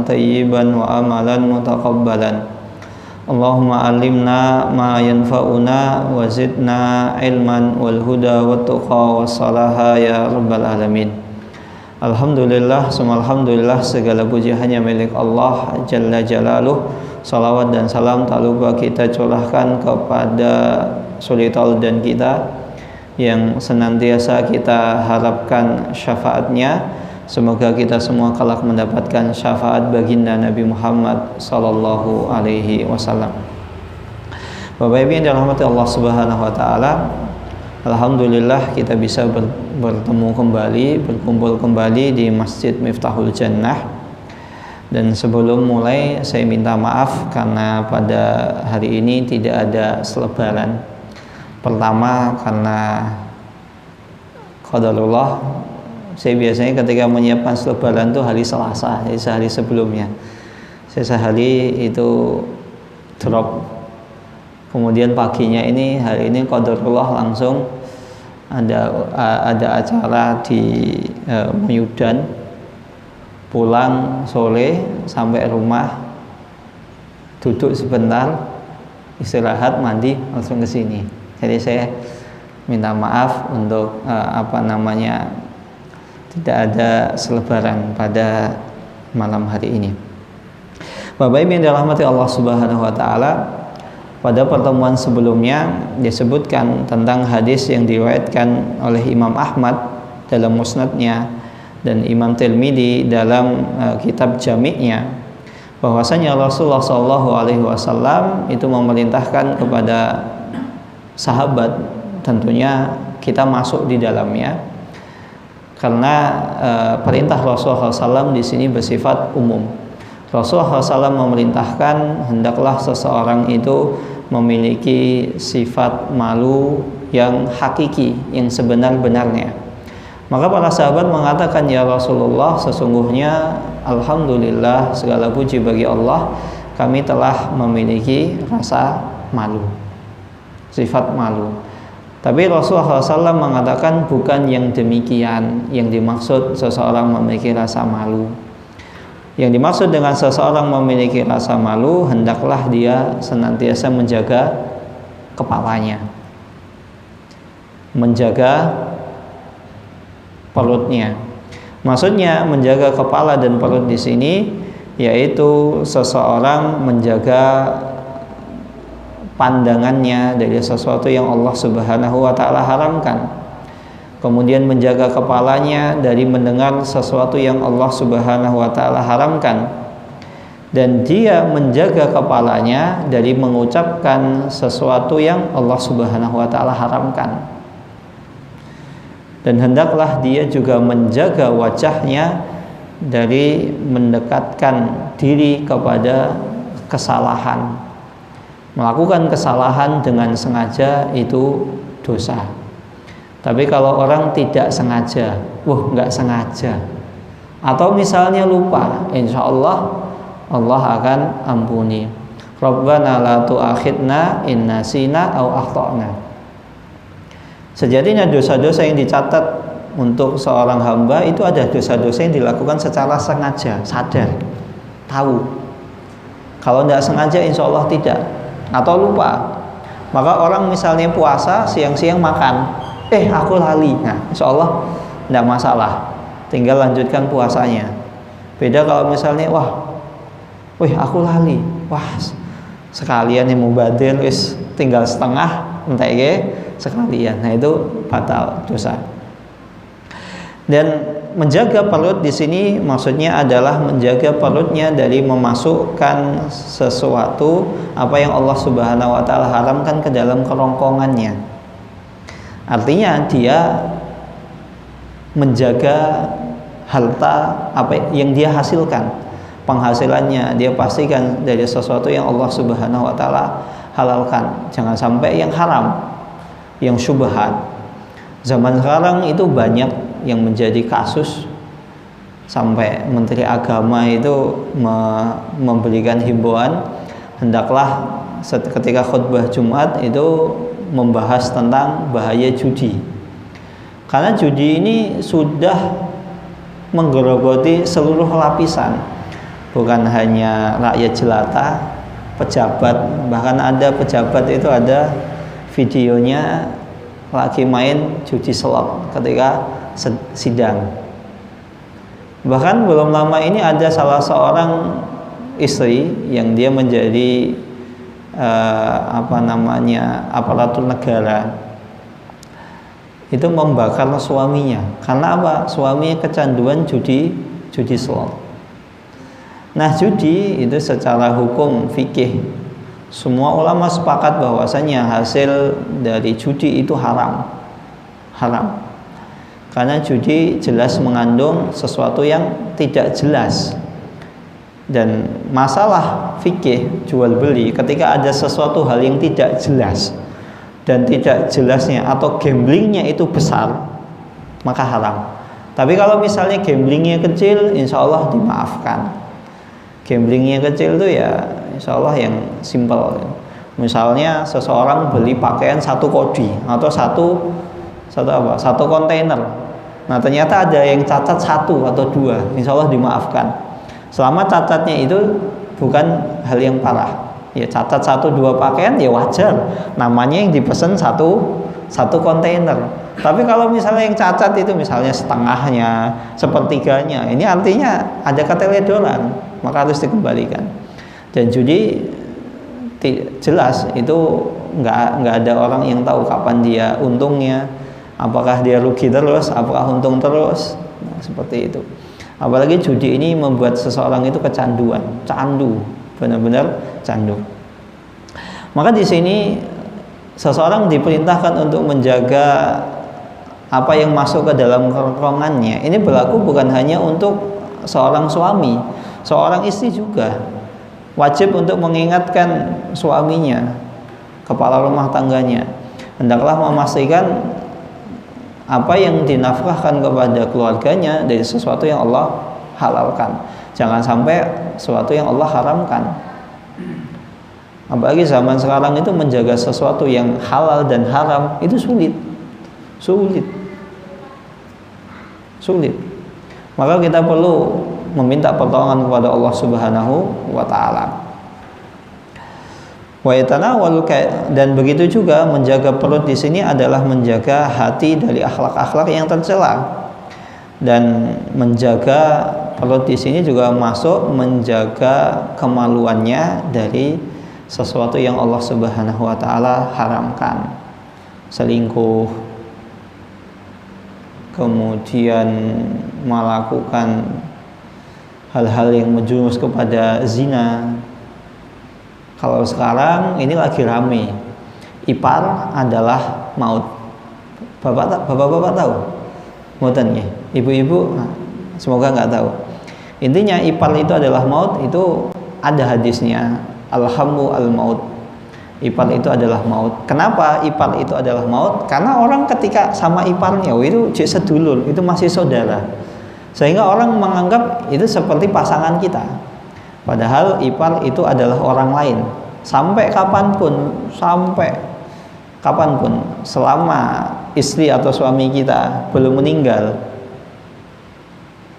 tayyiban wa amalan mutaqabbalan. Allahumma alimna ma yanfa'una wa zidna ilman wal huda wat tuqa was salaha ya rabbal alamin. Alhamdulillah, summa alhamdulillah, segala puji hanya milik Allah Jalla Jalaluh. Salawat dan salam tak lupa kita curahkan kepada suri tauladan kita yang senantiasa kita harapkan syafaatnya. Semoga kita semua kelak mendapatkan syafaat baginda Nabi Muhammad sallallahu alaihi wasallam. Bapak Ibu yang dirahmati Allah Subhanahu wa taala, alhamdulillah kita bisa bertemu kembali, berkumpul kembali di Masjid Miftahul Jannah. Dan sebelum mulai saya minta maaf karena pada hari ini tidak ada selebaran. Pertama karena qadarullah, saya biasanya ketika menyiapkan selebaran itu hari Selasa, jadi sehari sebelumnya. Saya sehari itu drop. Kemudian paginya ini, hari ini qadarullah langsung ada acara di Medan. Pulang sore sampai rumah, duduk sebentar, istirahat, mandi, langsung ke sini. Jadi saya minta maaf untuk tidak ada selebaran pada malam hari ini. Bapak Ibu yang dirahmati Allah Subhanahu wa taala, pada pertemuan sebelumnya disebutkan tentang hadis yang diriwayatkan oleh Imam Ahmad dalam musnadnya dan Imam Tirmidzi dalam kitab Jami'-nya, bahwasanya Rasulullah SAW itu memerintahkan kepada sahabat, tentunya kita masuk di dalamnya, karena perintah Rasulullah SAW di sini bersifat umum. Rasulullah SAW memerintahkan hendaklah seseorang itu memiliki sifat malu yang hakiki, yang sebenar-benarnya. Maka para sahabat mengatakan, ya Rasulullah, sesungguhnya alhamdulillah, segala puji bagi Allah, kami telah memiliki rasa malu, sifat malu. Tapi Rasulullah SAW mengatakan bukan yang demikian yang dimaksud seseorang memiliki rasa malu. Yang dimaksud dengan seseorang memiliki rasa malu, hendaklah dia senantiasa menjaga kepalanya, menjaga perutnya. Maksudnya menjaga kepala dan perut di sini yaitu seseorang menjaga pandangannya dari sesuatu yang Allah Subhanahu wa taala haramkan. Kemudian menjaga kepalanya dari mendengar sesuatu yang Allah Subhanahu wa taala haramkan. Dan dia menjaga kepalanya dari mengucapkan sesuatu yang Allah Subhanahu wa taala haramkan. Dan hendaklah dia juga menjaga wajahnya dari mendekatkan diri kepada kesalahan. Melakukan kesalahan dengan sengaja itu dosa. Tapi kalau orang tidak sengaja, nggak sengaja, atau misalnya lupa, insya Allah Allah akan ampuni. Rabbana la tu'akhidna in nasina aw akhtana. Sejatinya dosa-dosa yang dicatat untuk seorang hamba itu ada dosa-dosa yang dilakukan secara sengaja, sadar, tahu. Kalau tidak sengaja insya Allah tidak, atau lupa. Maka orang misalnya puasa, siang-siang makan, aku lali, nah insya Allah tidak masalah, tinggal lanjutkan puasanya. Beda kalau misalnya aku lali, sekalian yang mubadir tinggal setengah sekalian, nah itu batal dosa. Dan menjaga perut di sini maksudnya adalah menjaga perutnya dari memasukkan sesuatu apa yang Allah Subhanahu wa taala haramkan ke dalam kerongkongannya. Artinya dia menjaga harta apa yang dia hasilkan, penghasilannya dia pastikan dari sesuatu yang Allah Subhanahu wa taala halalkan. Jangan sampai yang haram, yang syubhat. Zaman sekarang itu banyak yang menjadi kasus sampai Menteri Agama itu memberikan himbauan hendaklah ketika khutbah Jumat itu membahas tentang bahaya judi, karena judi ini sudah menggerogoti seluruh lapisan, bukan hanya rakyat jelata, pejabat, bahkan ada pejabat itu ada videonya lagi main judi slot ketika sidang. Bahkan belum lama ini ada salah seorang istri yang dia menjadi aparatur negara, itu membakar suaminya karena apa? Suaminya kecanduan judi slot. Nah, judi itu secara hukum fikih semua ulama sepakat bahwasanya hasil dari judi itu haram. Karena judi jelas mengandung sesuatu yang tidak jelas. Dan masalah fikih jual beli ketika ada sesuatu hal yang tidak jelas dan tidak jelasnya atau gamblingnya itu besar, maka haram. Tapi kalau misalnya gamblingnya kecil, insya Allah dimaafkan. Gamblingnya kecil itu ya insya Allah yang simple. Misalnya seseorang beli pakaian satu kodi atau satu kontainer. Nah ternyata ada yang cacat 1 atau 2, insya Allah dimaafkan. Selama cacatnya itu bukan hal yang parah. Ya cacat 1-2 pakaian ya wajar, namanya yang dipesan satu kontainer. Tapi kalau misalnya yang cacat itu misalnya setengahnya, sepertiganya, ini artinya ada keteledoran, maka harus dikembalikan. Dan judi jelas itu nggak ada orang yang tahu kapan dia untungnya, apakah dia rugi terus, apakah untung terus, nah, seperti itu. Apalagi judi ini membuat seseorang itu kecanduan, candu, benar-benar candu. Maka di sini seseorang diperintahkan untuk menjaga apa yang masuk ke dalam kerongkongannya. Ini berlaku bukan hanya untuk seorang suami, seorang istri juga wajib untuk mengingatkan suaminya, kepala rumah tangganya, hendaklah memastikan apa yang dinafkahkan kepada keluarganya dari sesuatu yang Allah halalkan. Jangan sampai sesuatu yang Allah haramkan. Apalagi zaman sekarang itu menjaga sesuatu yang halal dan haram itu sulit. Maka kita perlu meminta pertolongan kepada Allah Subhanahu wa taala. Dan begitu juga menjaga perut di sini adalah menjaga hati dari akhlak-akhlak yang tercela. Dan menjaga perut di sini juga masuk menjaga kemaluannya dari sesuatu yang Allah Subhanahu wa taala haramkan. Selingkuh, kemudian melakukan hal-hal yang menjumus kepada zina. Kalau sekarang ini lagi rame, ipar adalah maut. Bapak-bapak tahu? Mboten ya. Ibu-ibu semoga nggak tahu. Intinya ipar itu adalah maut, itu ada hadisnya. Alhamu al-maut. Ipar itu adalah maut. Kenapa ipar itu adalah maut? Karena orang ketika sama iparnya, itu jek sedulur, itu masih saudara. Sehingga orang menganggap itu seperti pasangan kita. Padahal ipar itu adalah orang lain. Sampai kapanpun, selama istri atau suami kita belum meninggal,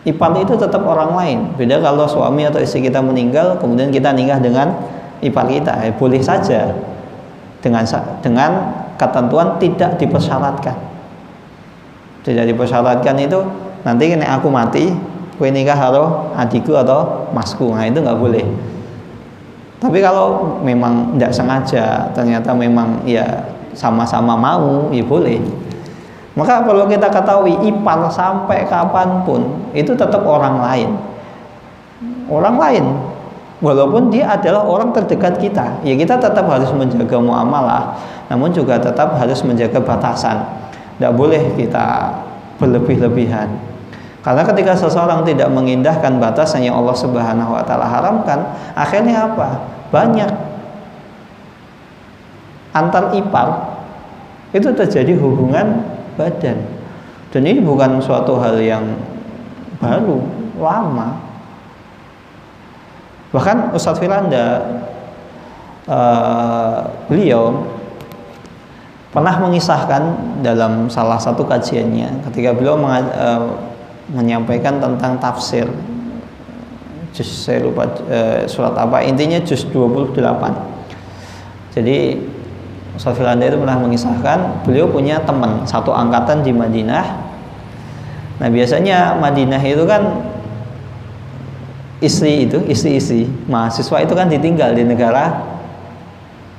ipar itu tetap orang lain. Beda kalau suami atau istri kita meninggal, kemudian kita nikah dengan ipar kita, boleh saja dengan ketentuan tidak dipersyaratkan. Tidak dipersyaratkan itu nanti nek aku mati, kowe nikah karo adikku atau masku, nah itu nggak boleh. Tapi kalau memang tidak sengaja, ternyata memang ya sama-sama mau, ya boleh. Maka perlu kita ketahui ipar sampai kapanpun itu tetap orang lain. Orang lain, walaupun dia adalah orang terdekat kita, ya kita tetap harus menjaga muamalah, namun juga tetap harus menjaga batasan. Tidak boleh kita berlebih-lebihan. Karena ketika seseorang tidak mengindahkan batasan yang Allah Subhanahu wa taala haramkan, akhirnya apa? Banyak antar ipar itu terjadi hubungan badan. Dan ini bukan suatu hal yang baru, lama. Bahkan Ustadz Firanda beliau pernah mengisahkan dalam salah satu kajiannya ketika beliau menyampaikan tentang tafsir juz saya lupa surat apa, intinya juz 28. Jadi Ustaz Firanda itu pernah mengisahkan beliau punya teman satu angkatan di Madinah. Nah biasanya Madinah itu kan istri mahasiswa itu kan ditinggal di negara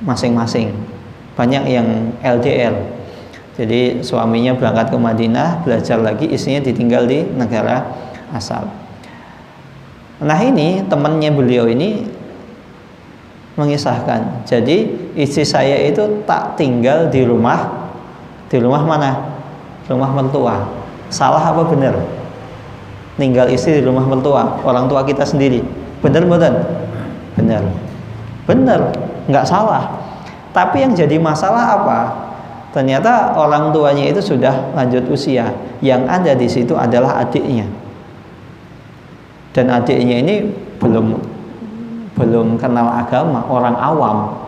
masing-masing, banyak yang LDR. Jadi suaminya berangkat ke Madinah belajar lagi, istrinya ditinggal di negara asal. Nah ini temannya beliau ini mengisahkan, jadi istri saya itu tak tinggal di rumah mana? Rumah mertua. Salah apa benar? Tinggal istri di rumah mertua, orang tua kita sendiri. Benar betul? Benar, nggak salah. Tapi yang jadi masalah apa? Ternyata orang tuanya itu sudah lanjut usia. Yang ada di situ adalah adiknya. Dan adiknya ini belum kenal agama, orang awam.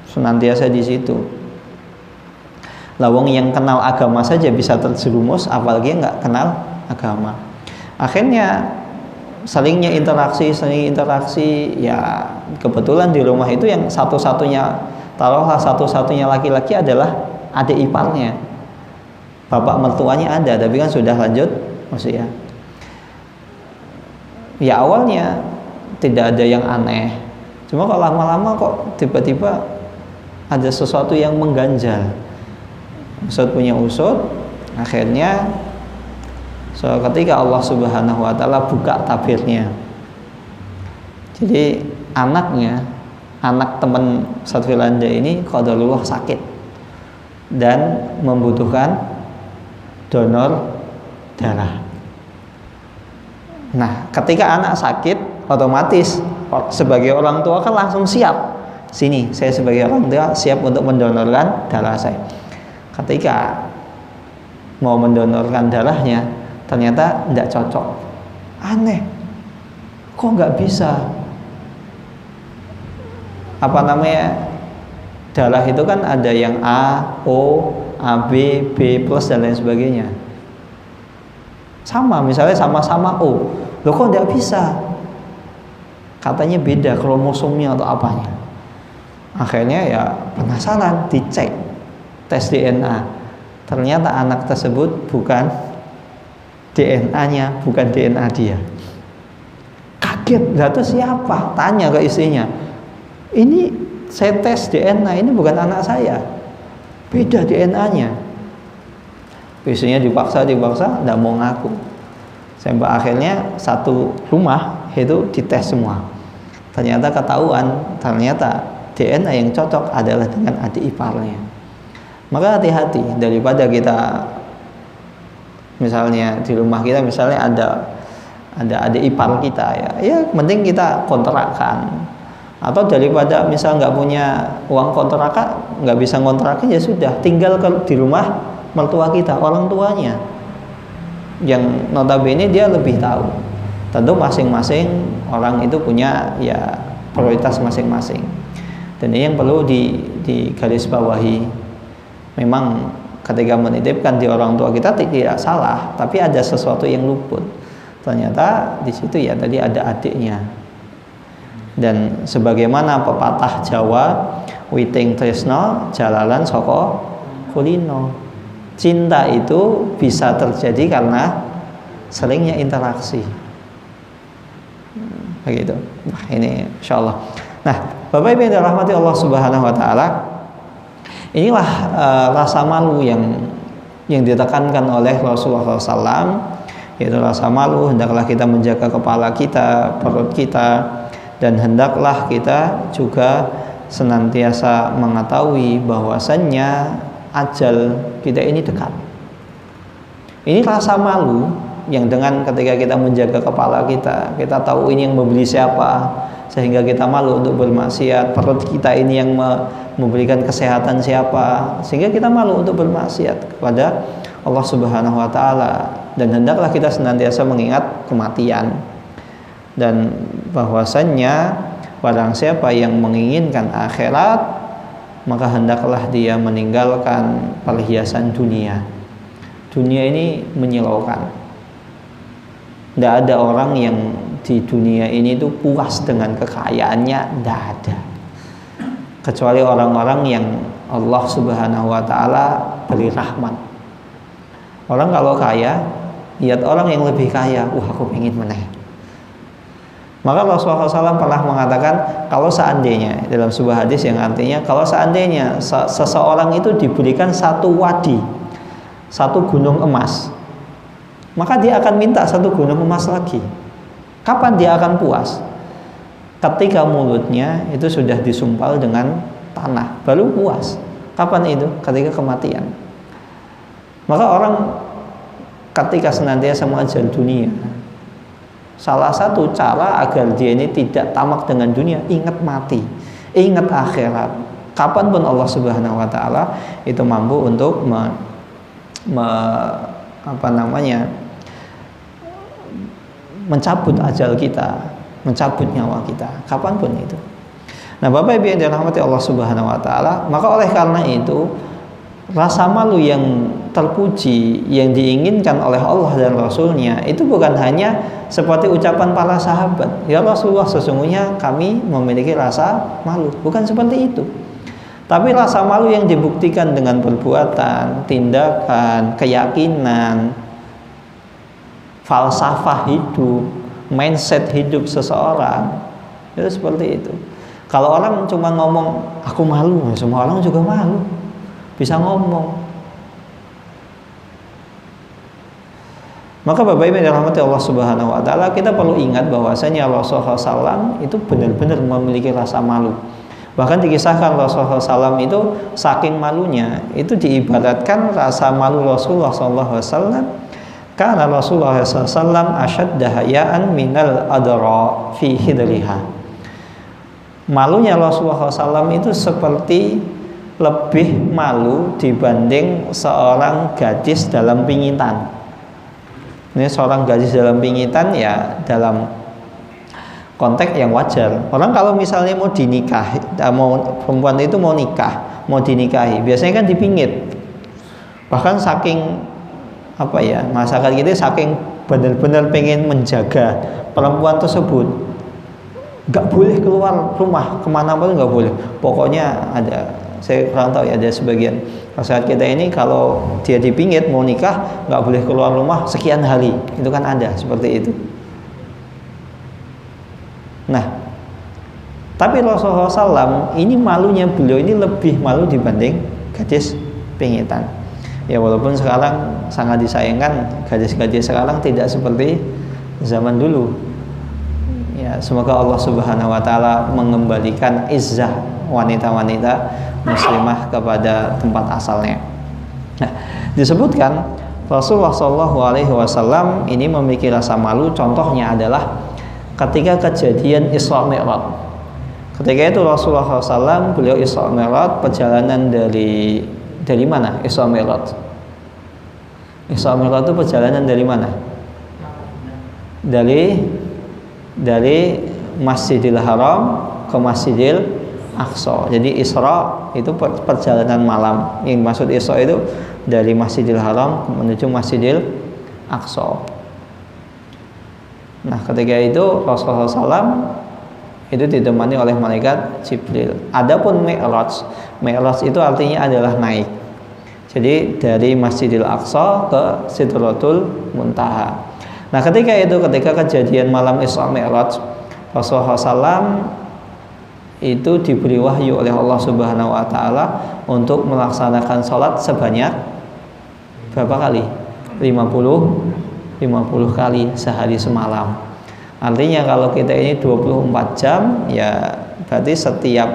Senantiasa di situ. Lawang yang kenal agama saja bisa terjerumus, apalagi nggak kenal agama. Akhirnya saling interaksi, ya kebetulan di rumah itu yang satu-satunya laki-laki adalah adik iparnya. Bapak mertuanya ada, tapi kan sudah lanjut usia. Ya awalnya tidak ada yang aneh, cuma kalau lama-lama kok tiba-tiba ada sesuatu yang mengganjal. Usut punya usut, akhirnya ketika Allah Subhanahu wa Ta'ala buka tabirnya, jadi anak teman Ustaz Firanda ini qadarullah sakit dan membutuhkan donor darah. Nah, ketika anak sakit, otomatis sebagai orang tua kan langsung siap. Sini, saya sebagai orang tua siap untuk mendonorkan darah saya. Ketika mau mendonorkan darahnya, ternyata tidak cocok. Aneh, kok nggak bisa? Darah itu kan ada yang A, O, AB, B plus dan lain sebagainya. Sama, misalnya sama-sama O, loh kok nggak bisa? Katanya beda kromosomnya atau apanya. Akhirnya ya penasaran, dicek, tes DNA. Ternyata anak tersebut bukan DNA-nya, bukan DNA dia. Kaget, itu siapa? Tanya ke istrinya. Ini saya tes DNA, ini bukan anak saya. Beda DNA-nya. Istrinya dipaksa, tidak mau ngaku. Sampai akhirnya satu rumah itu dites semua. Ternyata ketahuan, ternyata DNA yang cocok adalah dengan adik iparnya. Maka hati-hati, daripada kita misalnya di rumah kita misalnya ada adik ipar kita, ya mending kita kontrakan. Atau daripada misal nggak punya uang kontrakan, nggak bisa kontrakan, ya sudah tinggal di rumah mertua kita, orang tuanya, yang notabene dia lebih tahu. Tentu masing-masing orang itu punya ya prioritas masing-masing. Dan ini yang perlu digarisbawahi. Memang ketika menitipkan di orang tua kita tidak salah, tapi ada sesuatu yang luput. Ternyata di situ ya tadi ada adiknya. Dan sebagaimana pepatah Jawa, witing tresno jalalan saka kulino. Cinta itu bisa terjadi karena seringnya interaksi. Begitu. Nah, ini insyaallah. Nah, Bapak Ibu yang dirahmati Allah Subhanahu wa taala, inilah rasa malu yang ditekankan oleh Rasulullah SAW, yaitu rasa malu. Hendaklah kita menjaga kepala kita, perut kita, dan hendaklah kita juga senantiasa mengetahui bahwasannya ajal kita ini dekat. Ini rasa malu yang dengan ketika kita menjaga kepala kita tahu ini yang membeli siapa, sehingga kita malu untuk bermaksiat. Perut kita ini yang memberikan kesehatan siapa, sehingga kita malu untuk bermaksiat kepada Allah Subhanahu wa taala. Dan hendaklah kita senantiasa mengingat kematian, dan bahwasannya barang siapa yang menginginkan akhirat, maka hendaklah dia meninggalkan perhiasan dunia. Dunia ini menyilaukan. Tidak ada orang yang di dunia ini itu puas dengan kekayaannya, tidak ada. Kecuali orang-orang yang Allah Subhanahu wa Ta'ala beri rahmat. Orang kalau kaya, lihat orang yang lebih kaya, aku pengen meneh. Maka Rasulullah SAW pernah mengatakan, kalau seandainya, dalam sebuah hadis yang artinya, kalau seandainya seseorang itu diberikan satu wadi, satu gunung emas, maka dia akan minta satu gunung emas lagi. Kapan dia akan puas? Ketika mulutnya itu sudah disumpal dengan tanah, baru puas. Kapan itu? Ketika kematian. Maka orang ketika senantiasa mengejar dunia, salah satu cara agar dia ini tidak tamak dengan dunia, ingat mati, ingat akhirat. Kapanpun Allah Subhanahu wa Ta'ala itu mampu untuk mencabut ajal kita, mencabut nyawa kita, kapanpun itu. Nah, Bapak Ibu yang dirahmati Allah Subhanahu wa Ta'ala, maka oleh karena itu rasa malu yang terpuji, yang diinginkan oleh Allah dan Rasulnya, itu bukan hanya seperti ucapan para sahabat, ya Rasulullah, sesungguhnya kami memiliki rasa malu, bukan seperti itu. Tapi rasa malu yang dibuktikan dengan perbuatan, tindakan, keyakinan, falsafah hidup, mindset hidup seseorang, itu seperti itu. Kalau orang cuma ngomong aku malu, semua orang juga malu, bisa ngomong. Maka Bapak Ibu yang dirahmati Allah Subhanahu wa Ta'ala, kita perlu ingat bahwasanya Rasulullah SAW itu benar-benar memiliki rasa malu. Bahkan dikisahkan Rasulullah SAW itu saking malunya, itu diibaratkan rasa malu Rasulullah SAW, karena Rasulullah SAW asyadda hayaan minal adra fi hidriha. Malunya Rasulullah SAW itu seperti lebih malu dibanding seorang gadis dalam pingitan. Ini seorang gadis dalam pingitan ya dalam konteks yang wajar. Orang kalau misalnya mau dinikahi, perempuan itu mau nikah, mau dinikahi, biasanya kan dipingit. Bahkan saking masyarakat kita saking benar-benar pengen menjaga perempuan tersebut, nggak boleh keluar rumah kemana-mana, nggak boleh. Pokoknya saya kurang tahu ya, ada sebagian masyarakat kita ini kalau dia dipingit mau nikah nggak boleh keluar rumah sekian hari, itu kan ada seperti itu. Nah, tapi Rasulullah SAW ini malunya beliau ini lebih malu dibanding gadis pingitan. Ya walaupun sekarang sangat disayangkan gadis-gadis sekarang tidak seperti zaman dulu. Ya, semoga Allah Subhanahu wa Ta'ala mengembalikan izzah wanita-wanita muslimah kepada tempat asalnya. Nah, disebutkan Rasulullah SAW ini memiliki rasa malu. Contohnya adalah ketika kejadian Isra Mi'raj. Ketika itu Rasulullah SAW beliau Isra Mi'raj, perjalanan dari mana Isra Mi'raj? Isra Mi'raj itu perjalanan dari mana? Dari Masjidil Haram ke Masjidil Aqsa. Jadi Isra itu perjalanan malam. Yang dimaksud Isra itu dari Masjidil Haram menuju Masjidil Aqsa. Nah, ketika itu Rasulullah SAW itu ditemani oleh malaikat Jibril. Adapun Mi'raj itu artinya adalah naik. Jadi dari Masjidil Aqsa ke Sidratul Muntaha. Nah, ketika kejadian malam Isra Mi'raj, Rasulullah SAW itu diberi wahyu oleh Allah Subhanahu wa Ta'ala untuk melaksanakan sholat sebanyak berapa kali? 50 kali sehari semalam. Artinya kalau kita ini 24 jam, ya berarti setiap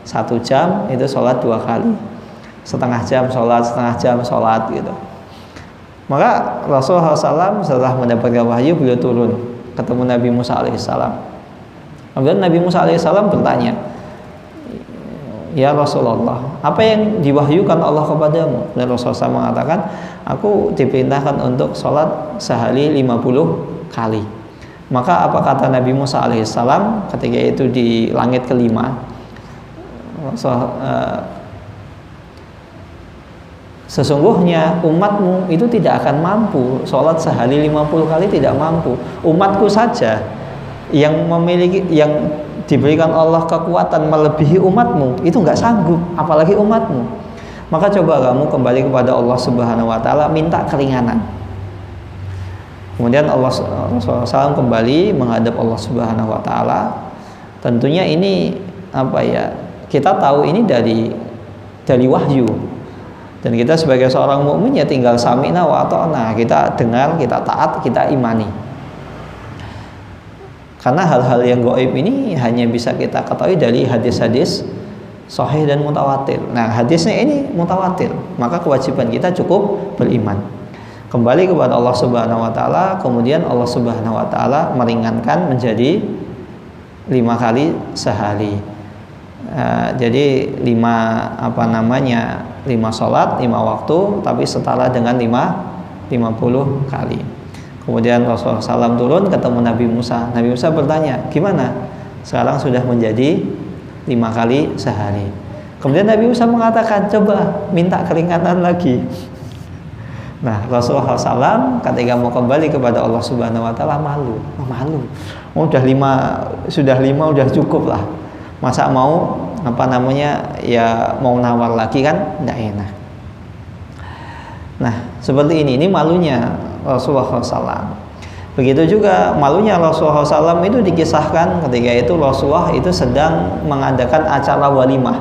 1 jam itu sholat 2 kali, setengah jam sholat gitu. Maka Rasulullah SAW setelah mendapatkan wahyu, beliau turun ketemu Nabi Musa alaihissalam. Kemudian Nabi Musa alaihissalam bertanya, ya Rasulullah, apa yang diwahyukan Allah kepadamu? Dan Rasulullah SAW mengatakan, aku diperintahkan untuk sholat sehari 50 kali. Maka apa kata Nabi Musa alaihissalam ketika itu di langit kelima? Sesungguhnya umatmu itu tidak akan mampu sholat sehari 50 kali, tidak mampu. Umatku saja yang diberikan Allah kekuatan melebihi umatmu itu nggak sanggup, apalagi umatmu. Maka coba kamu kembali kepada Allah Subhanahu wa taala, minta keringanan. Kemudian Rasulullah SAW kembali menghadap Allah Subhanahu wa taala. Tentunya ini kita tahu ini dari wahyu. Dan kita sebagai seorang mukmin ya tinggal sami'na wa ata'na, kita dengar, kita taat, kita imani. Karena hal-hal yang gaib ini hanya bisa kita ketahui dari hadis-hadis sahih dan mutawatir. Nah, hadisnya ini mutawatir, maka kewajiban kita cukup beriman. Kembali kepada Allah Subhanahu wa taala, kemudian Allah Subhanahu wa taala meringankan menjadi 5 kali sehari. Jadi 5 sholat, 5 waktu, tapi setara dengan 50 kali. Kemudian Rasulullah SAW turun ketemu Nabi Musa. Nabi Musa bertanya, gimana? Sekarang sudah menjadi 5 kali sehari. Kemudian Nabi Musa mengatakan, coba minta keringanan lagi. Nah, Rasulullah SAW ketika mau kembali kepada Allah Subhanahu wa taala malu. Udah 5 udah cukup lah. Masa mau mau nawar lagi kan enggak enak. Nah, seperti ini malunya Rasulullah SAW. Begitu juga malunya Rasulullah SAW itu dikisahkan ketika itu Rasulullah itu sedang mengadakan acara walimah.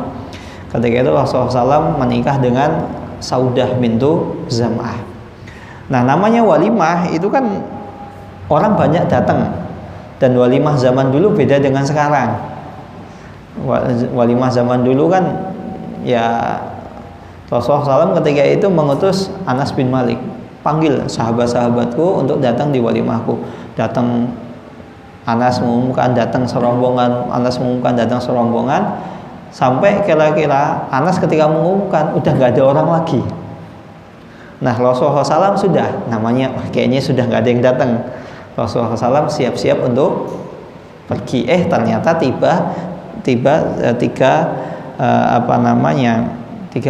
Ketika itu Rasulullah SAW menikah dengan Saudah bintu Zam'ah. Nah, namanya walimah itu kan orang banyak datang. Dan walimah zaman dulu beda dengan sekarang. Walimah zaman dulu kan ya Rasulullah SAW ketika itu mengutus Anas bin Malik, panggil sahabat-sahabatku untuk datang di walimahku. Datang Anas mengumumkan datang serombongan, sampai kira-kira Anas ketika mengumumkan udah nggak ada orang lagi. Nah, Rasulullah SAW sudah kayaknya sudah nggak ada yang datang. Rasulullah SAW siap-siap untuk pergi. Ternyata tiga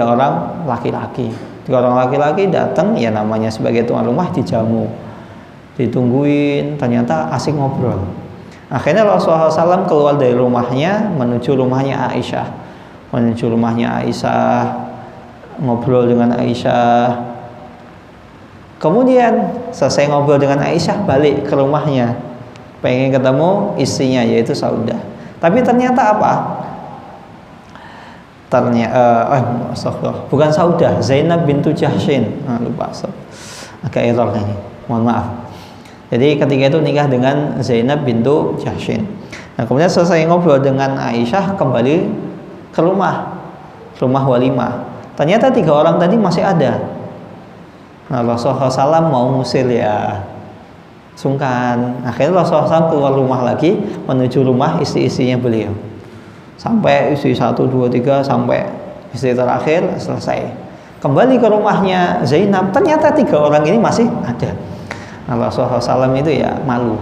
orang laki-laki. 3 orang laki-laki datang, ya namanya sebagai tuan rumah dijamu, ditungguin, ternyata asik ngobrol. Akhirnya Rasulullah SAW keluar dari rumahnya menuju rumahnya Aisyah, ngobrol dengan Aisyah. Kemudian selesai ngobrol dengan Aisyah, balik ke rumahnya, pengen ketemu istrinya yaitu Saudah. Tapi ternyata apa? Bukan Saudah, Zainab bintu Jahshin. Lupa, agak error ini, mohon maaf. Jadi ketika itu nikah dengan Zainab bintu Jahshin. Nah, kemudian selesai ngobrol dengan Aisyah, kembali ke rumah walimah. Ternyata 3 orang tadi masih ada. Nah, Rasulullah SAW mau ngusir ya, sungkan. Akhirnya Rasulullah SAW keluar rumah lagi menuju rumah istri-istrinya beliau. Sampai istri 1, 2, 3 sampai istri terakhir selesai. Kembali ke rumahnya Zainab, ternyata 3 orang ini masih ada. Nah, Rasulullah SAW itu ya malu.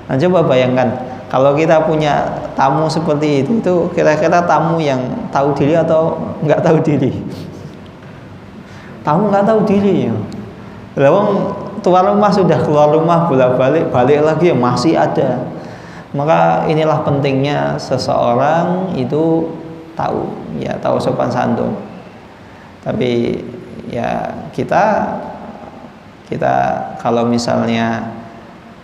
Nah, coba bayangkan kalau kita punya tamu seperti itu kira-kira tamu yang tahu diri atau nggak tahu diri? Tamu nggak tahu diri ya. Lalu tuan rumah sudah keluar rumah bolak-balik, balik lagi masih ada. Maka inilah pentingnya seseorang itu tahu sopan santun. Tapi ya kita kalau misalnya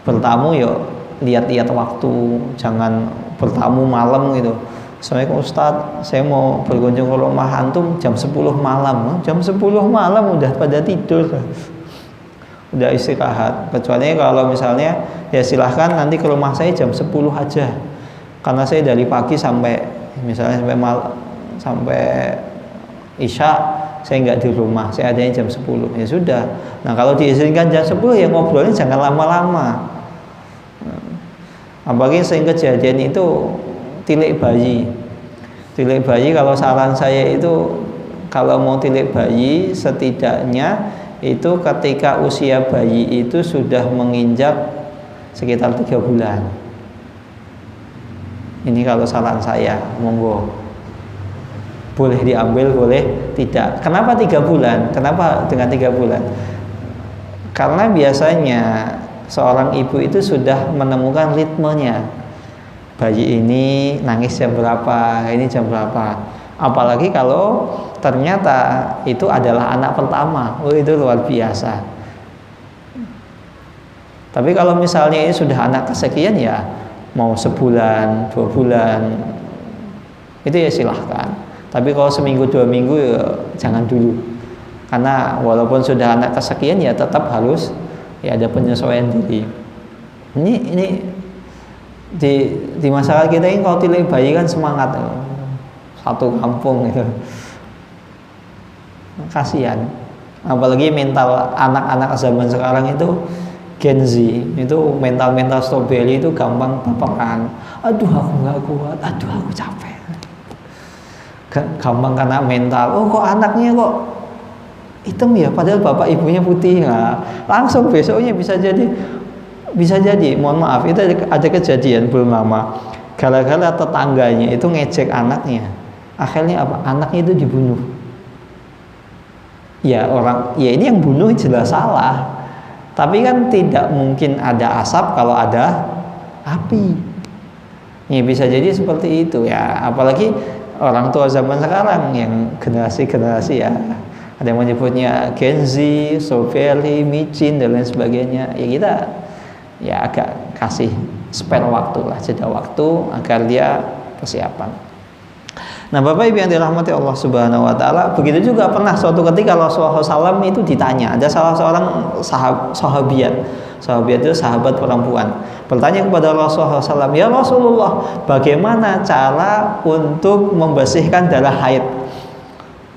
bertamu yuk lihat-lihat waktu, jangan bertamu malam gitu. Assalamualaikum Ustadz, saya mau berkunjung ke rumah antum jam 10 malam. Jam 10 malam udah pada tidur, udah istirahat. Kecuali kalau misalnya ya silahkan nanti ke rumah saya jam 10 aja, karena saya dari pagi sampai Isya saya nggak di rumah, saya adanya jam 10. Ya sudah. Nah, kalau diizinkan jam 10 ya ngobrolnya jangan lama-lama. Apalagi sering kejadian itu tilik bayi kalau saran saya itu kalau mau tilik bayi setidaknya itu ketika usia bayi itu sudah menginjak sekitar 3 bulan. Ini kalau saran saya, monggo. Boleh diambil, boleh tidak. Kenapa 3 bulan? Kenapa dengan 3 bulan? Karena biasanya seorang ibu itu sudah menemukan ritmenya. bayi ini nangis jam berapa, ini jam berapa. Apalagi kalau ternyata itu adalah anak pertama, itu luar biasa. Tapi kalau misalnya ini sudah anak kesekian, ya mau sebulan, 2 bulan, itu ya silahkan. Tapi kalau seminggu 2 minggu ya jangan dulu, karena walaupun sudah anak kesekian ya tetap harus ya ada penyesuaian diri. Ini di masyarakat kita ini kalau tilik bayi kan semangat, satu kampung itu, kasihan. Apalagi mental anak-anak zaman sekarang itu Gen Z, itu mental strawberry itu gampang baperan. Aduh aku nggak kuat, aduh aku capek. Gampang karena mental. Oh kok anaknya kok hitam ya, padahal bapak ibunya putih. Nah, langsung besoknya bisa jadi. Mohon maaf, itu ada kejadian belum lama. Gara-gara tetangganya itu ngejek anaknya, akhirnya apa? Anaknya itu dibunuh. Ya ini yang bunuh jelas salah. Tapi kan tidak mungkin ada asap kalau ada api. Ya bisa jadi seperti itu ya. Apalagi orang tua zaman sekarang yang generasi ya. Ada yang menyebutnya Gen Z, strawberry, micin dan lain sebagainya. Ya kita ya agak kasih spare waktu lah, jeda waktu agar dia persiapan. Nah, Bapak Ibu yang dirahmati Allah Subhanahu wa taala, begitu juga pernah suatu ketika Rasulullah SAW itu ditanya, ada salah seorang sahabiat itu sahabat perempuan, bertanya kepada Rasulullah SAW, "Ya Rasulullah, bagaimana cara untuk membersihkan darah haid?"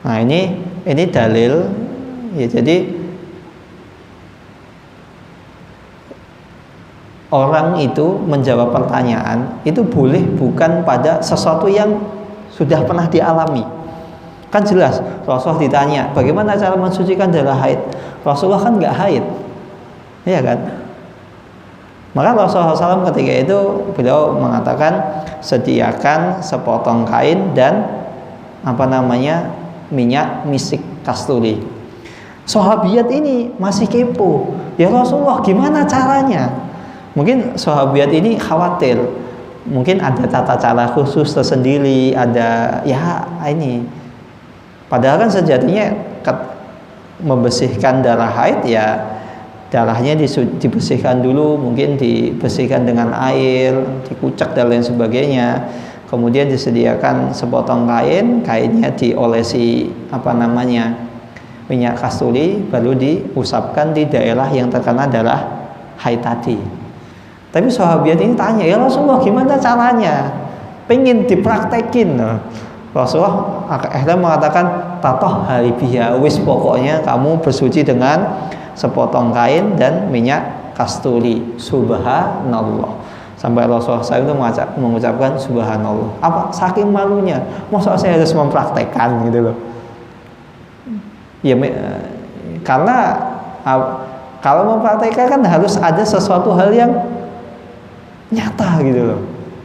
Nah, ini dalil ya, jadi orang itu menjawab pertanyaan itu boleh bukan pada sesuatu yang sudah pernah dialami. Kan jelas Rasulullah ditanya bagaimana cara mensucikan darah haid, Rasulullah kan nggak haid, iya kan? Maka Rasulullah SAW ketika itu beliau mengatakan sediakan sepotong kain dan minyak misik kasturi. Sahabiat ini masih kepo, ya Rasulullah gimana caranya? Mungkin sahabiat ini khawatir, mungkin ada tata cara khusus tersendiri, ada ya ini. Padahal kan sejatinya membersihkan darah haid ya darahnya dibersihkan dulu, mungkin dibersihkan dengan air, dikucek dan lain sebagainya. Kemudian disediakan sepotong kainnya diolesi minyak kasturi, baru diusapkan di daerah yang terkena darah haid tadi. Tapi sahabat ini tanya, ya Rasulullah gimana caranya? Pengen dipraktekin. Rasulullah akhirnya mengatakan, tatahhari biha, wis pokoknya kamu bersuci dengan sepotong kain dan minyak kasturi. Subhanallah. Sampai Rasulullah SAW itu mengucapkan subhanallah. Apa? Saking malunya, masa saya harus mempraktekkan gitu loh. Ya karena kalau mempraktekkan kan harus ada sesuatu hal yang nyata gitu loh.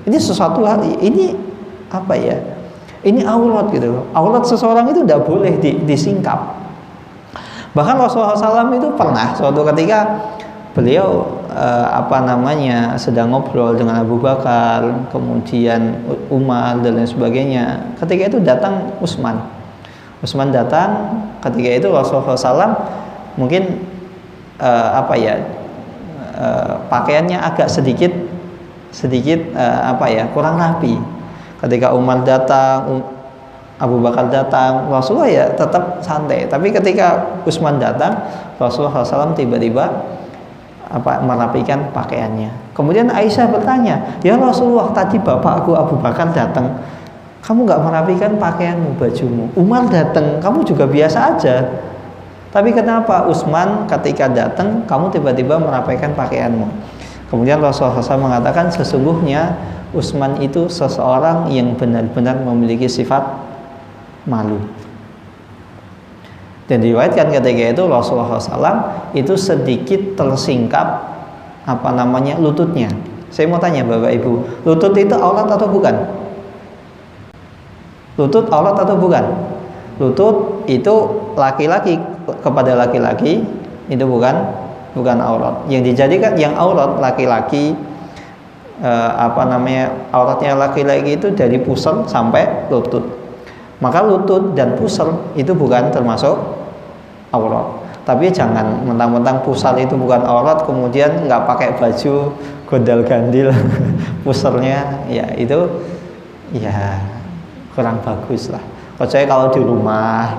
Ini sesuatu hal, ini apa ya? Ini aurat gitu loh. Aurat seseorang itu tidak boleh disingkap. Bahkan Rasulullah SAW itu pernah suatu ketika beliau sedang ngobrol dengan Abu Bakar, kemudian Umar dan lain sebagainya. Ketika itu datang Utsman datang. Ketika itu Rasulullah SAW mungkin pakaiannya agak sedikit kurang rapi. Ketika Umar datang, Abu Bakar datang, Rasulullah ya tetap santai. Tapi ketika Utsman datang, Rasulullah SAW tiba-tiba merapikan pakaiannya. Kemudian Aisyah bertanya, ya Rasulullah, tadi bapakku Abu Bakar datang, kamu nggak merapikan pakaianmu, bajumu. Umar datang, kamu juga biasa aja. Tapi kenapa Utsman ketika datang, kamu tiba-tiba merapikan pakaianmu? Kemudian Rasulullah SAW mengatakan, sesungguhnya Utsman itu seseorang yang benar-benar memiliki sifat malu. Dan diriwayatkan ketika itu Rasulullah SAW itu sedikit tersingkap lututnya. Saya mau tanya Bapak Ibu, lutut itu aurat atau bukan? Lutut aurat atau bukan? Lutut itu laki-laki kepada laki-laki itu bukan aurat. Yang dijadikan yang aurat laki-laki auratnya laki-laki itu dari pusar sampai lutut. Maka lutut dan pusar itu bukan termasuk aurat. Tapi jangan mentang-mentang pusar itu bukan aurat kemudian nggak pakai baju gondal-gandil pusarnya, ya itu ya kurang bagus lah. Kecuali kalau di rumah,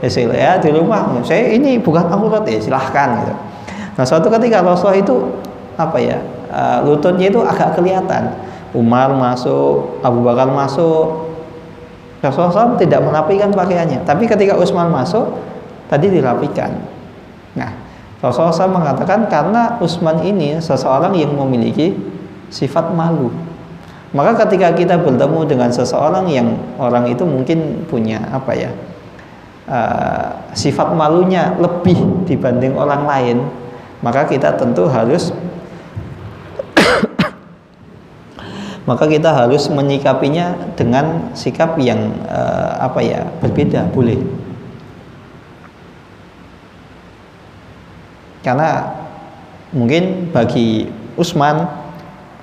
ya di rumah saya ini bukan aurat ya silahkan gitu. Nah suatu ketika Rasulullah itu lututnya itu agak kelihatan. Umar masuk, Abu Bakar masuk, Rasulullah SAW tidak merapikan pakaiannya. Tapi ketika Utsman masuk, tadi dirapikan. Nah, Rasulullah SAW mengatakan karena Utsman ini seseorang yang memiliki sifat malu. Maka ketika kita bertemu dengan seseorang yang orang itu mungkin punya sifat malunya lebih dibanding orang lain, maka kita tentu harus menyikapinya dengan sikap yang berbeda, boleh. Karena mungkin bagi Utsman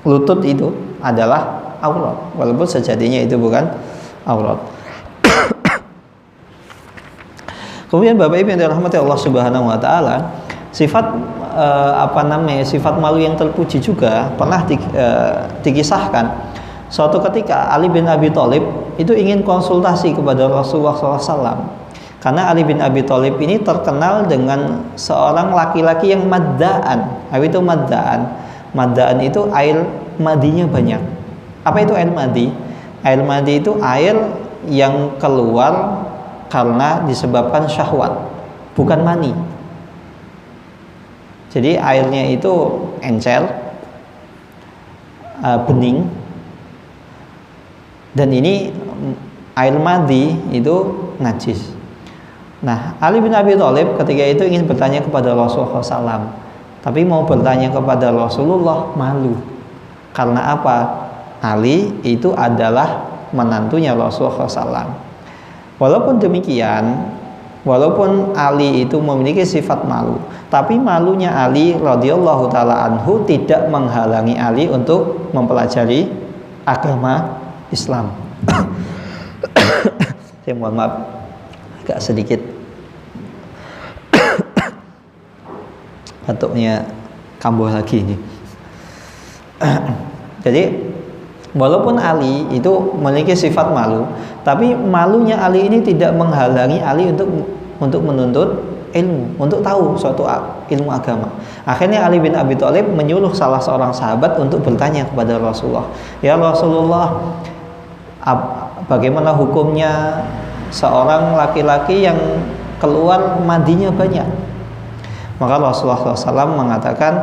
lutut itu adalah aurat, walaupun sejatinya itu bukan aurat. Kemudian Bapak Ibu yang dirahmati Allah Subhanahu wa taala, sifat sifat malu yang terpuji juga pernah dikisahkan. Suatu ketika Ali bin Abi Thalib itu ingin konsultasi kepada Rasulullah SAW, karena Ali bin Abi Thalib ini terkenal dengan seorang laki-laki yang maddaan. Apa itu maddaan? Maddaan itu air madinya banyak. Apa itu air madi? Air madi itu air yang keluar karena disebabkan syahwat, bukan mani. Jadi airnya itu encer, bening, dan ini air madi itu najis. Nah, Ali bin Abi Thalib ketika itu ingin bertanya kepada Rasulullah SAW, tapi mau bertanya kepada Rasulullah malu. Karena apa? Ali itu adalah menantunya Rasulullah SAW. Walaupun demikian, walaupun Ali itu memiliki sifat malu, tapi malunya Ali radhiyallahu taala anhu tidak menghalangi Ali untuk mempelajari agama Islam. Saya mohon maaf agak sedikit batuknya kambuh lagi ini. Jadi walaupun Ali itu memiliki sifat malu, tapi malunya Ali ini tidak menghalangi Ali untuk menuntut ilmu, untuk tahu suatu ilmu agama. Akhirnya Ali bin Abi Thalib menyuruh salah seorang sahabat untuk bertanya kepada Rasulullah, "Ya Rasulullah, bagaimana hukumnya seorang laki-laki yang keluar madinya banyak?" Maka Rasulullah SAW mengatakan,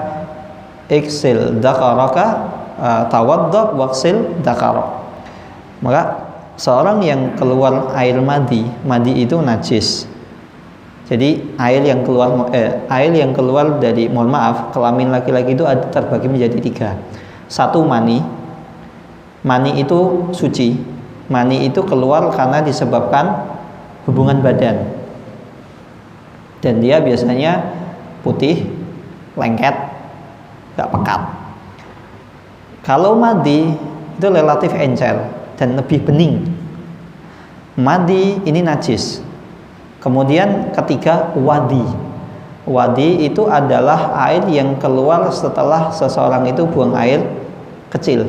"Iksil dakaraka tawadda waqsil dakarok." Maka seorang yang keluar air madi itu najis. Jadi air yang keluar dari, mohon maaf, kelamin laki-laki itu terbagi menjadi 3. 1 mani itu suci. Mani itu keluar karena disebabkan hubungan badan, dan dia biasanya putih, lengket, gak pekat. Kalau madi itu relatif encer dan lebih bening. Madi ini najis. Kemudian ketiga, wadi. Wadi itu adalah air yang keluar setelah seseorang itu buang air kecil.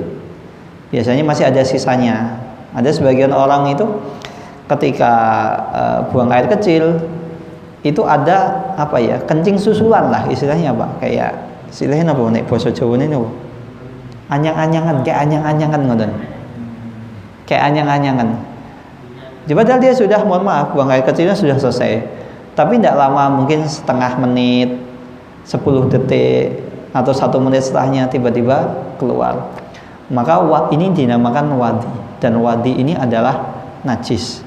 Biasanya masih ada sisanya. Ada sebagian orang itu ketika buang air kecil itu ada kencing susulan lah istilahnya, kayak istilahnya apa nek basa Jawane niku? Anyang-anyangan, kayak anyang-anyangan ngoten. Kayak anyang-anyangan. Padahal dia sudah, mohon maaf, buang air kecilnya sudah selesai. Tapi tidak lama, mungkin setengah menit, 10 detik atau 1 menit setelahnya tiba-tiba keluar. Maka ini dinamakan wadi, dan wadi ini adalah najis.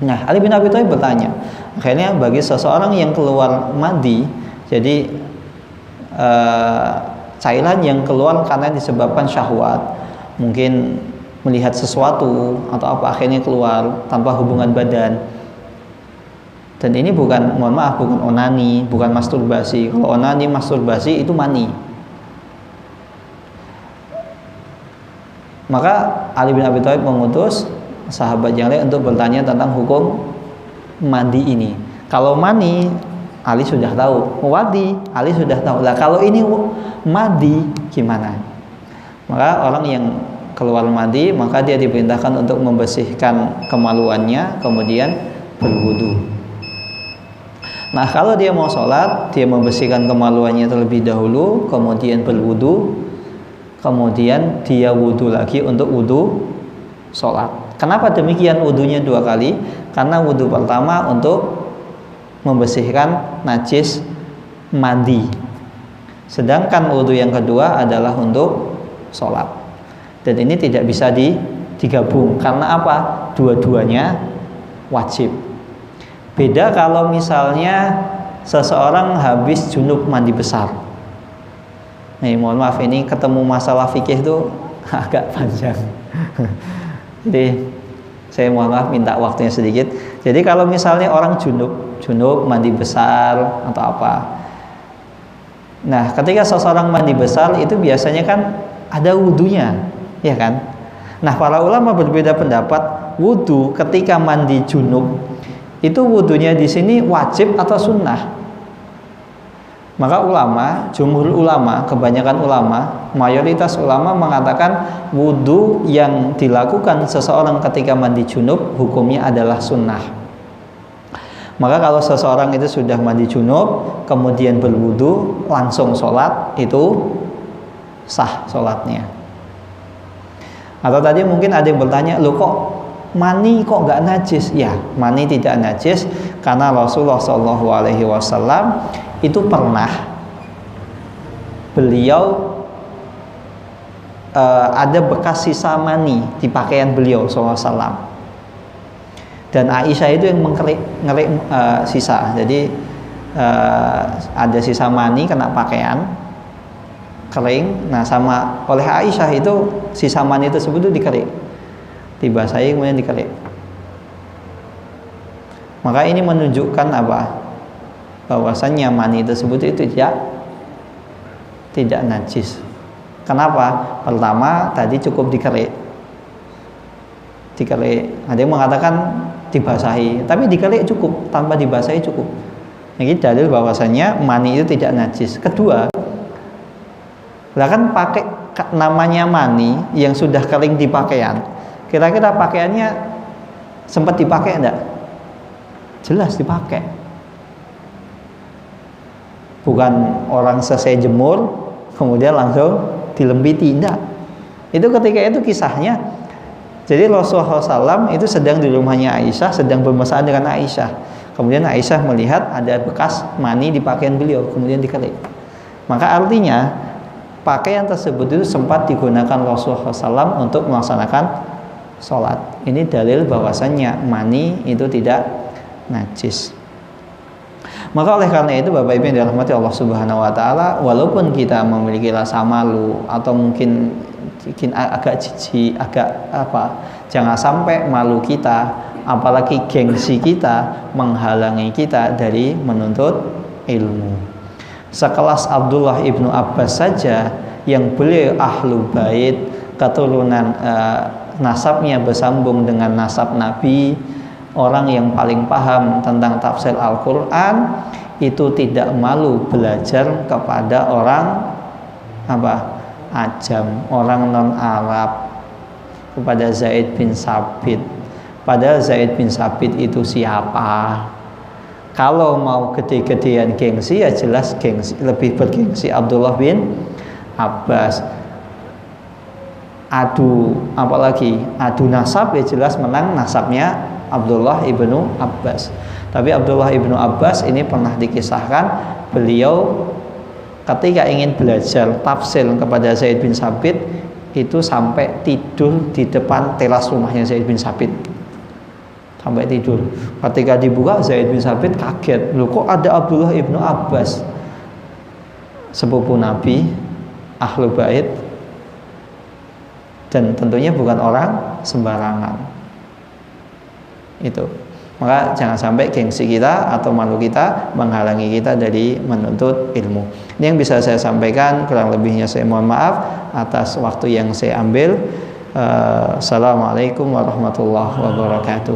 Nah, Ali bin Abi Thalib bertanya. Akhirnya bagi seseorang yang keluar madi, jadi cairan yang keluar karena disebabkan syahwat, mungkin melihat sesuatu atau apa, akhirnya keluar tanpa hubungan badan. Dan ini bukan, mohon maaf, bukan onani, bukan masturbasi. Kalau onani, masturbasi itu mani. Maka Ali bin Abi Thalib mengutus sahabat yang lain untuk bertanya tentang hukum mandi ini. Kalau mani, Ali sudah tahu. Wadi, Ali sudah tahu. Lah kalau ini madi gimana? Maka orang yang keluar mandi, maka dia diperintahkan untuk membersihkan kemaluannya, kemudian berwudu. Nah, kalau dia mau sholat, dia membersihkan kemaluannya terlebih dahulu, kemudian berwudu, kemudian dia wudu lagi untuk wudu sholat. Kenapa demikian wudunya 2 kali? Karena wudu pertama untuk membersihkan najis mandi, sedangkan wudu yang kedua adalah untuk sholat. Dan ini tidak bisa digabung. Karena apa? Dua-duanya wajib. Beda kalau misalnya seseorang habis junub mandi besar. Nih, mohon maaf, ini ketemu masalah fikih itu agak panjang. Jadi saya mohon maaf minta waktunya sedikit. Jadi kalau misalnya orang junub mandi besar atau apa. Nah, ketika seseorang mandi besar itu biasanya kan ada wudunya, ya kan? Nah, para ulama berbeda pendapat wudu ketika mandi junub itu wudunya di sini wajib atau sunnah. Maka ulama, jumhur ulama, kebanyakan ulama, mayoritas ulama mengatakan wudu yang dilakukan seseorang ketika mandi junub hukumnya adalah sunnah. Maka kalau seseorang itu sudah mandi junub kemudian berwudu langsung sholat, itu sah sholatnya. Atau tadi mungkin ada yang bertanya, loh kok mani kok nggak najis? Ya, mani tidak najis karena Rasulullah SAW itu pernah beliau ada bekas sisa mani di pakaian beliau SAW, dan Aisyah itu yang ngerik sisa. Jadi ada sisa mani kena pakaian kering. Nah, sama oleh Aisyah itu sisa mani tersebut itu dikerik, dibasahi kemudian dikerik. Maka ini menunjukkan apa? Bahwasannya mani tersebut itu tidak najis. Kenapa? Pertama tadi cukup dikerik. Ada yang mengatakan dibasahi, tapi dikerik cukup, tanpa dibasahi cukup. Ini dalil bahwasannya mani itu tidak najis. Kedua, lah kan pakai namanya mani yang sudah kering di pakaian. Kira-kira pakaiannya sempat dipakai enggak? Jelas dipakai. Bukan orang selesai jemur kemudian langsung dilembiti, enggak. Itu ketika itu kisahnya. Jadi Rasulullah SAW itu sedang di rumahnya Aisyah, sedang bermesraan dengan Aisyah. Kemudian Aisyah melihat ada bekas mani di pakaian beliau, kemudian dikerik. Maka artinya pakaian tersebut itu sempat digunakan Rasulullah SAW untuk melaksanakan sholat. Ini dalil bahwasannya mani itu tidak najis. Maka oleh karena itu Bapak Ibu yang dirahmati Allah Subhanahu wa taala, walaupun kita memiliki rasa malu atau mungkin agak jijik, agak apa, jangan sampai malu kita, apalagi gengsi kita menghalangi kita dari menuntut ilmu. Sekelas Abdullah ibnu Abbas saja yang beliau ahlu bait, keturunan nasabnya bersambung dengan nasab Nabi, orang yang paling paham tentang tafsir Al-Quran, itu tidak malu belajar kepada orang apa? Ajam, orang non-Arab, kepada Zaid bin Sabit. Padahal Zaid bin Sabit itu siapa? Kalau mau gede-gedean gengsi, ya jelas gengsi, lebih bergengsi Abdullah bin Abbas. Apalagi adu nasab, ya jelas menang nasabnya Abdullah ibnu Abbas. Tapi Abdullah ibnu Abbas ini pernah dikisahkan beliau ketika ingin belajar tafsir kepada Zaid bin Sabit itu sampai tidur di depan teras rumahnya Zaid bin Sabit, sampai tidur. Ketika dibuka Zaid bin Sabit kaget, loh kok ada Abdullah ibnu Abbas, sepupu Nabi, ahlu bait, dan tentunya bukan orang sembarangan. Itu. Maka jangan sampai gengsi kita atau malu kita menghalangi kita dari menuntut ilmu. Ini yang bisa saya sampaikan, kurang lebihnya saya mohon maaf atas waktu yang saya ambil. Assalamualaikum warahmatullahi wabarakatuh.